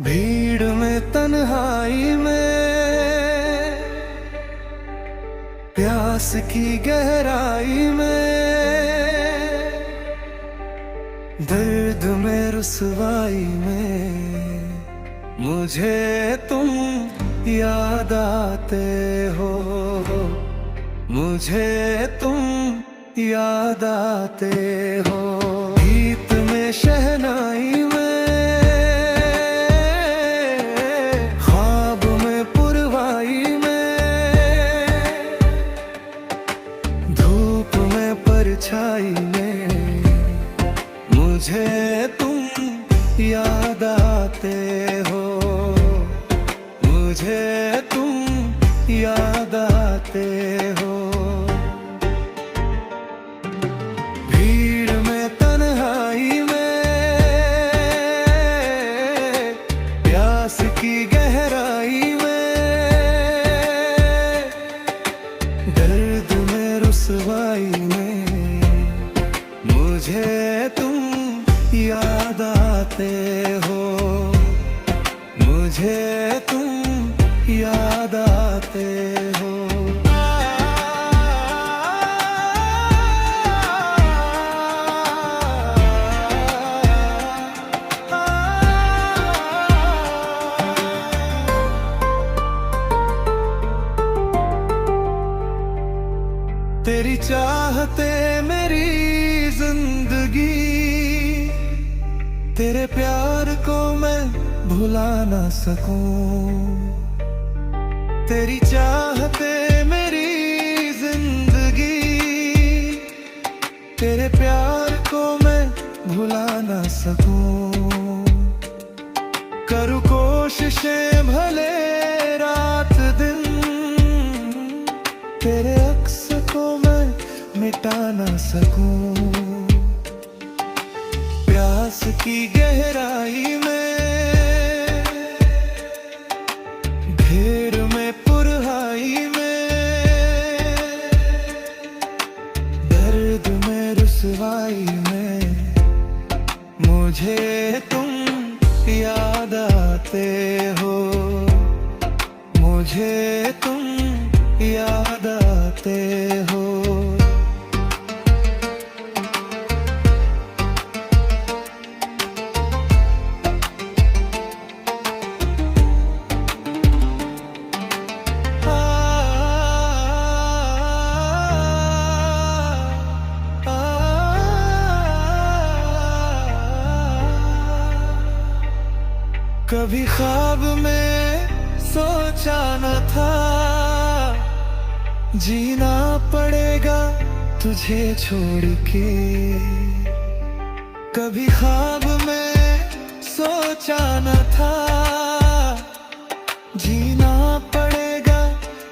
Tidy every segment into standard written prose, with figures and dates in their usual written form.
भीड़ में तन्हाई में प्यास की गहराई में दर्द में रुसवाई में मुझे तुम याद आते हो, मुझे तुम याद आते हो। गीत में शहनाई में परछाई में मुझे तुम याद आते हो, मुझे तुम याद आते हो। भीड़ में तन्हाई में प्यास की गहराई में दर्द में रुसवाई में मुझे तुम याद आते हो, मुझे तुम याद आते हो। तेरी चाहते मेरी जिंदगी, तेरे प्यार को मैं भुला ना सकूं। तेरी चाहते मेरी जिंदगी, तेरे प्यार को मैं भुला ना सकूं। करूं कोशिशें भले रात दिन, तेरे अक्स को मैं मिटा ना सकूं। प्यास की गहराई में घेर में पुरहाई में दर्द में रुसवाई में मुझे तुम याद आते हो, मुझे तुम याद आते हो। कभी ख्वाब में सोचा न था जीना पड़ेगा तुझे छोड़ के। कभी ख्वाब में सोचा न था जीना पड़ेगा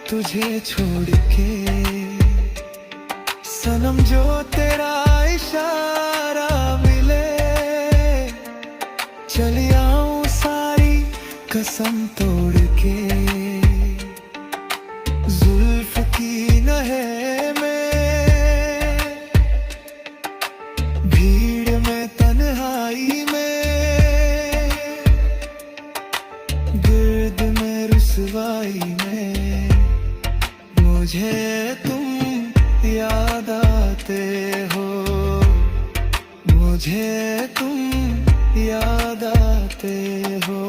तुझे छोड़ के। सनम जो तेरा इशारा मिले चली आऊं सारी कसम तोड़ के। जुल्फ की नहे में भीड़ में तन्हाई में गिर्द में रुसवाई में मुझे तुम याद आते हो, मुझे तुम याद आते हो।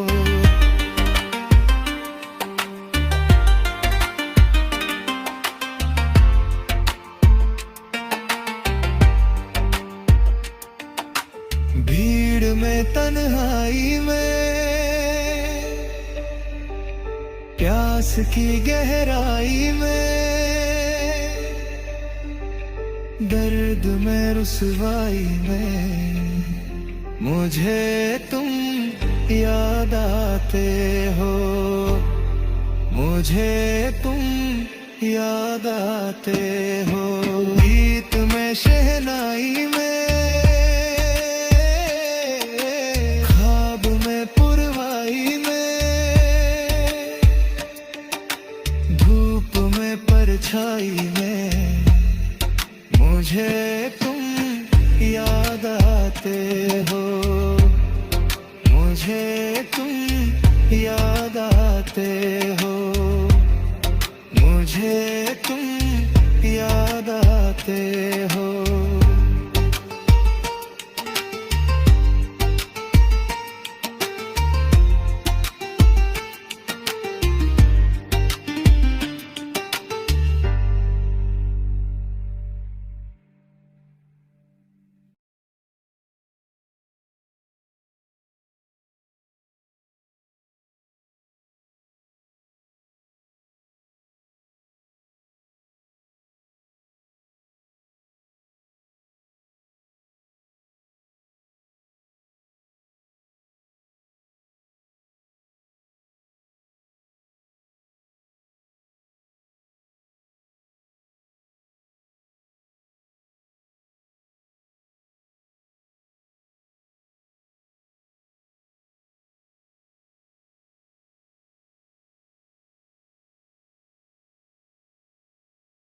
भीड़ में तन्हाई में प्यास की गहराई में दर्द में रुसवाई में मुझे तुम याद आते हो, मुझे तुम याद आते हो। गीत में शहनाई